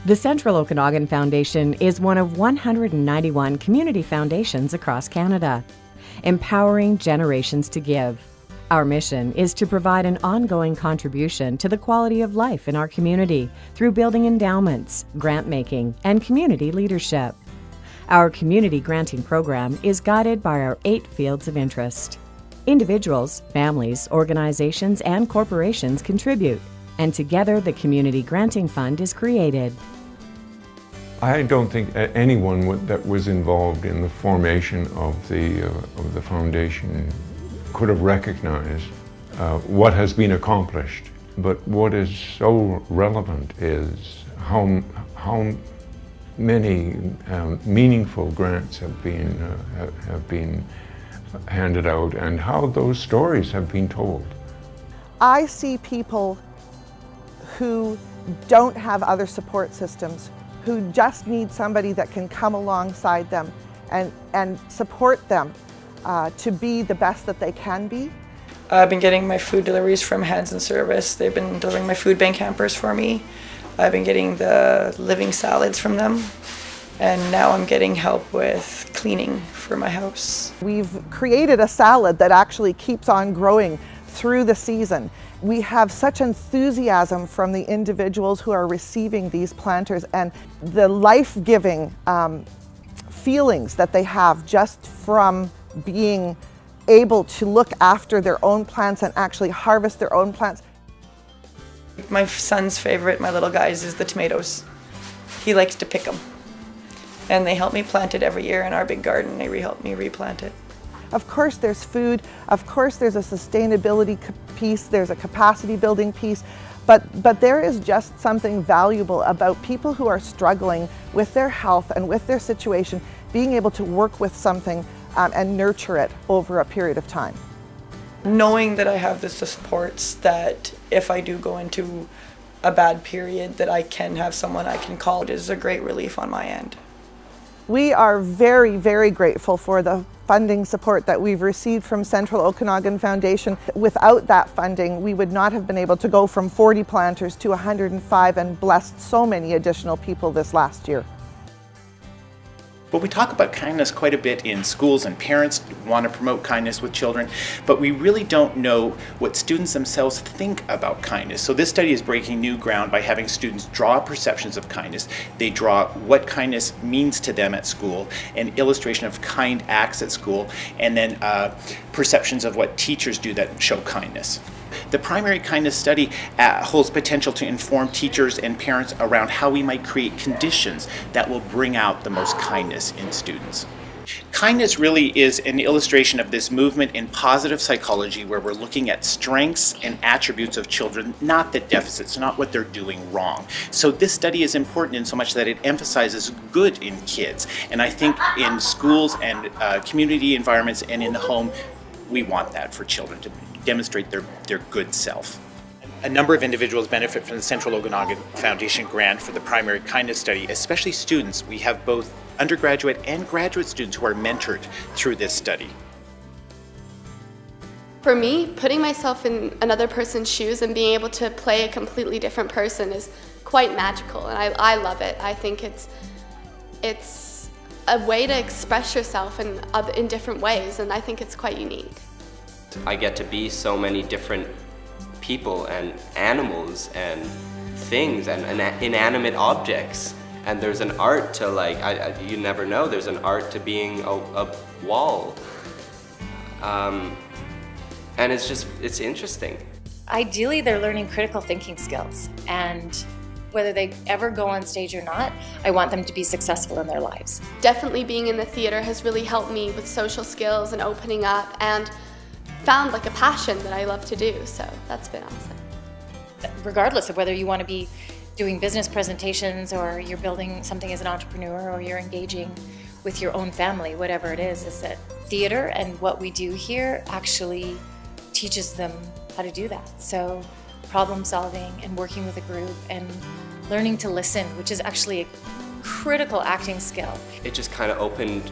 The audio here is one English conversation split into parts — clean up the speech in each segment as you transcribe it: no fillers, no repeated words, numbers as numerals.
The Central Okanagan Foundation is one of 191 community foundations across Canada, empowering generations to give. Our mission is to provide an ongoing contribution to the quality of life in our community through building endowments, grant-making, and community leadership. Our community granting program is guided by our 8 fields of interest. Individuals, families, organizations, and corporations contribute, and together the Community Granting Fund is created. I don't think anyone that was involved in the formation of the foundation could have recognized what has been accomplished. But what is so relevant is how many meaningful grants have been handed out and how those stories have been told. I see people who don't have other support systems, who just need somebody that can come alongside them and support them to be the best that they can be. I've been getting my food deliveries from Hands and Service. They've been delivering my food bank hampers for me. I've been getting the living salads from them. And now I'm getting help with cleaning for my house. We've created a salad that actually keeps on growing through the season. We have such enthusiasm from the individuals who are receiving these planters and the life-giving feelings that they have just from being able to look after their own plants and actually harvest their own plants. My son's favorite, my little guy's, is the tomatoes. He likes to pick them. And they help me plant it every year in our big garden. They help me replant it. Of course there's food, of course there's a sustainability piece, there's a capacity building piece, but there is just something valuable about people who are struggling with their health and with their situation, being able to work with something and nurture it over a period of time. Knowing that I have the supports, that if I do go into a bad period, that I can have someone I can call, is a great relief on my end. We are very, very grateful for the funding support that we've received from Central Okanagan Foundation. Without that funding, we would not have been able to go from 40 planters to 105 and blessed so many additional people this last year. But we talk about kindness quite a bit in schools, and parents want to promote kindness with children, but we really don't know what students themselves think about kindness. So this study is breaking new ground by having students draw perceptions of kindness. They draw what kindness means to them at school, an illustration of kind acts at school, and then perceptions of what teachers do that show kindness. The primary kindness study holds potential to inform teachers and parents around how we might create conditions that will bring out the most kindness in students. Kindness really is an illustration of this movement in positive psychology, where we're looking at strengths and attributes of children, not the deficits, not what they're doing wrong. So this study is important in so much that it emphasizes good in kids. And I think in schools and community environments and in the home, we want that for children to demonstrate their good self. A number of individuals benefit from the Central Okanagan Foundation grant for the primary kindness study, especially students. We have both undergraduate and graduate students who are mentored through this study. For me, putting myself in another person's shoes and being able to play a completely different person is quite magical, and I love it. I think it's a way to express yourself in different ways, and I think it's quite unique. I get to be so many different people and animals and things and inanimate objects, and there's an art to you never know, there's an art to being a wall, and it's interesting. Ideally, they're learning critical thinking skills, and whether they ever go on stage or not, I want them to be successful in their lives. Definitely being in the theater has really helped me with social skills and opening up, and found like a passion that I love to do, so that's been awesome. Regardless of whether you want to be doing business presentations or you're building something as an entrepreneur or you're engaging with your own family, whatever it is that theater and what we do here actually teaches them how to do that. So problem solving and working with a group and learning to listen, which is actually a critical acting skill. It just kind of opened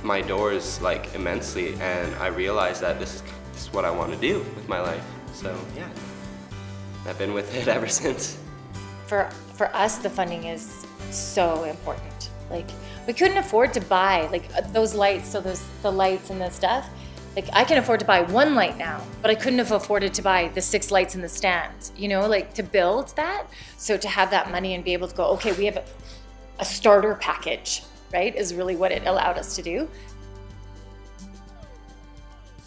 my doors immensely, and I realized that this is what I want to do with my life. So yeah, I've been with it ever since. For us, the funding is so important. Like, we couldn't afford to buy like those lights, so the lights and the stuff. Like, I can afford to buy one light now, but I couldn't have afforded to buy the 6 lights in the stands, you know, like to build that. So to have that money and be able to go, okay, we have a starter package, right, is really what it allowed us to do.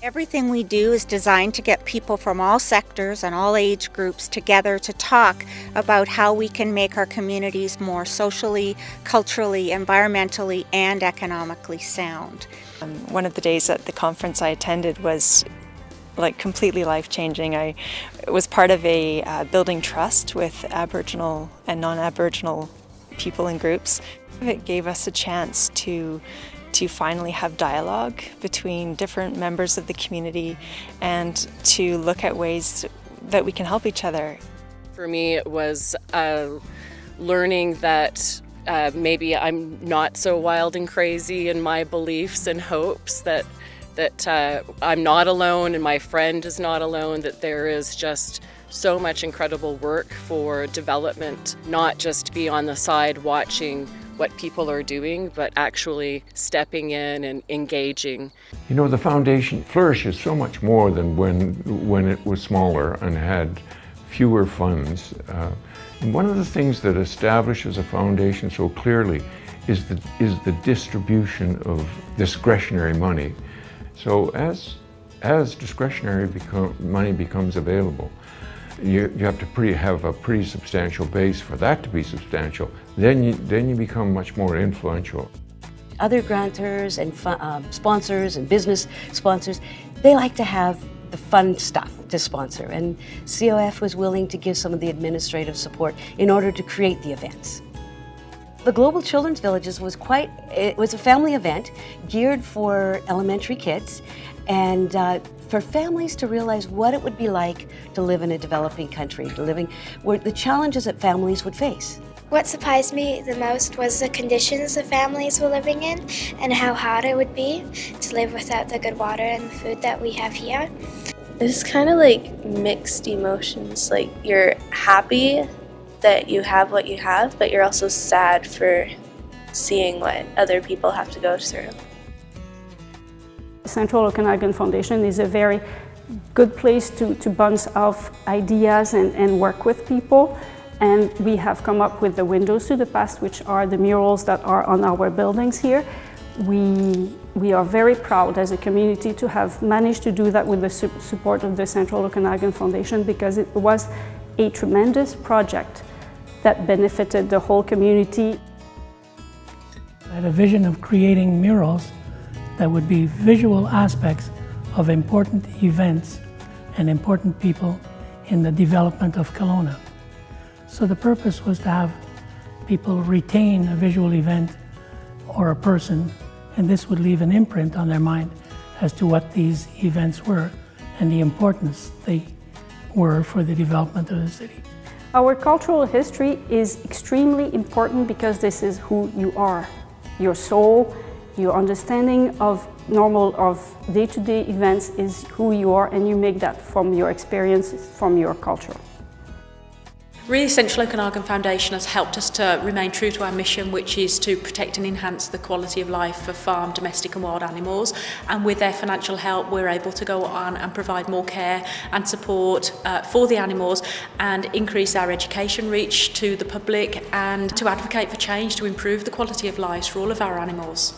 Everything we do is designed to get people from all sectors and all age groups together to talk about how we can make our communities more socially, culturally, environmentally, and economically sound. One of the days at the conference I attended was like completely life-changing. I was part of a building trust with Aboriginal and non-Aboriginal people and groups. It gave us a chance to finally have dialogue between different members of the community and to look at ways that we can help each other. For me, it was learning that maybe I'm not so wild and crazy in my beliefs and hopes, that I'm not alone and my friend is not alone, that there is just so much incredible work for development, not just to be on the side watching what people are doing, but actually stepping in and engaging. You know, the foundation flourishes so much more than when it was smaller and had fewer funds. And one of the things that establishes a foundation so clearly is the distribution of discretionary money. So as discretionary money becomes available, you have to have a pretty substantial base for that to be substantial. Then you become much more influential. Other grantors and sponsors and business sponsors, they like to have the fun stuff to sponsor, and COF was willing to give some of the administrative support in order to create the events. The Global Children's Villages was a family event geared for elementary kids, and for families to realize what it would be like to live in a developing country, where the challenges that families would face. What surprised me the most was the conditions the families were living in and how hard it would be to live without the good water and the food that we have here. It's kind of like mixed emotions. Like, you're happy that you have what you have, but you're also sad for seeing what other people have to go through. Central Okanagan Foundation is a very good place to bounce off ideas and work with people. And we have come up with the Windows to the Past, which are the murals that are on our buildings here. We are very proud as a community to have managed to do that with the support of the Central Okanagan Foundation, because it was a tremendous project that benefited the whole community. I had a vision of creating murals that would be visual aspects of important events and important people in the development of Kelowna. So the purpose was to have people retain a visual event or a person, and this would leave an imprint on their mind as to what these events were and the importance they were for the development of the city. Our cultural history is extremely important because this is who you are. Your soul, your understanding of day-to-day events is who you are, and you make that from your experiences, from your culture. Really, Central Okanagan Foundation has helped us to remain true to our mission, which is to protect and enhance the quality of life for farm, domestic and wild animals. And with their financial help, we're able to go on and provide more care and support for the animals, and increase our education reach to the public, and to advocate for change to improve the quality of lives for all of our animals.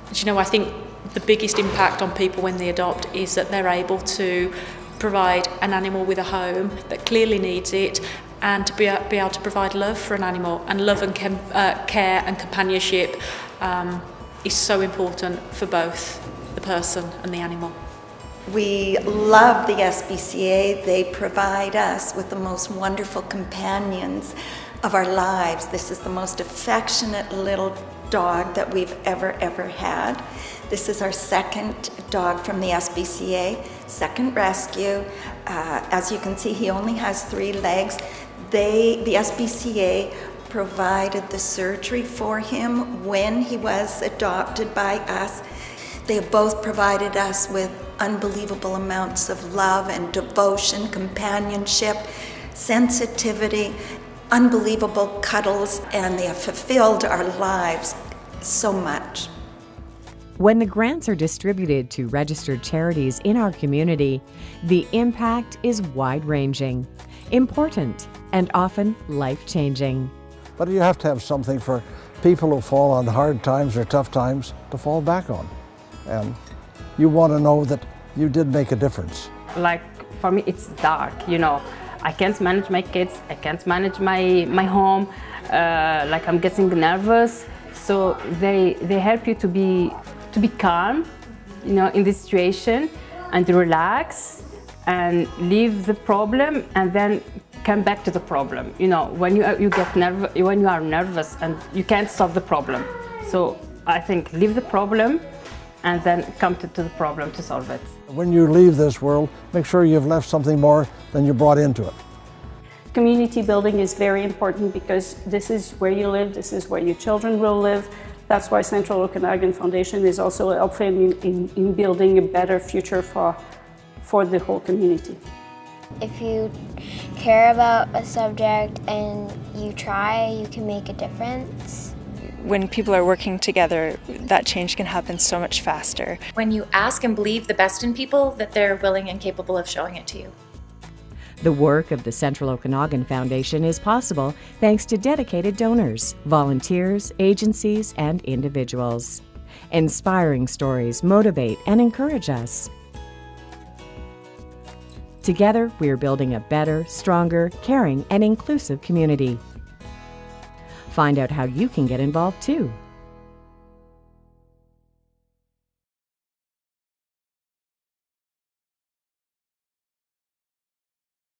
And, you know, I think the biggest impact on people when they adopt is that they're able to provide an animal with a home that clearly needs it, and to be able to provide love for an animal, and love and care and companionship is so important for both the person and the animal. We love the SPCA. They provide us with the most wonderful companions of our lives. This is the most affectionate little dog that we've ever had. This is our second dog from the SPCA, second rescue. As you can see, he only has 3 legs. The SPCA provided the surgery for him when he was adopted by us. They have both provided us with unbelievable amounts of love and devotion, companionship, sensitivity, unbelievable cuddles, and they have fulfilled our lives so much. When the grants are distributed to registered charities in our community, the impact is wide-ranging, important, and often life-changing. But you have to have something for people who fall on hard times or tough times to fall back on. And you want to know that you did make a difference. Like, for me, it's dark, you know. I can't manage my kids, I can't manage my home, like I'm getting nervous. So they help you to be calm, you know, in this situation, and to relax and leave the problem and then come back to the problem. You know, when you are nervous and you can't solve the problem. So I think leave the problem and then come to the problem to solve it. When you leave this world, make sure you've left something more than you brought into it. Community building is very important because this is where you live, this is where your children will live. That's why Central Okanagan Foundation is also helping in building a better future for the whole community. If you care about a subject and you try, you can make a difference. When people are working together, that change can happen so much faster. When you ask and believe the best in people, that they're willing and capable of showing it to you. The work of the Central Okanagan Foundation is possible thanks to dedicated donors, volunteers, agencies, and individuals. Inspiring stories motivate and encourage us. Together, we are building a better, stronger, caring, and inclusive community. Find out how you can get involved too.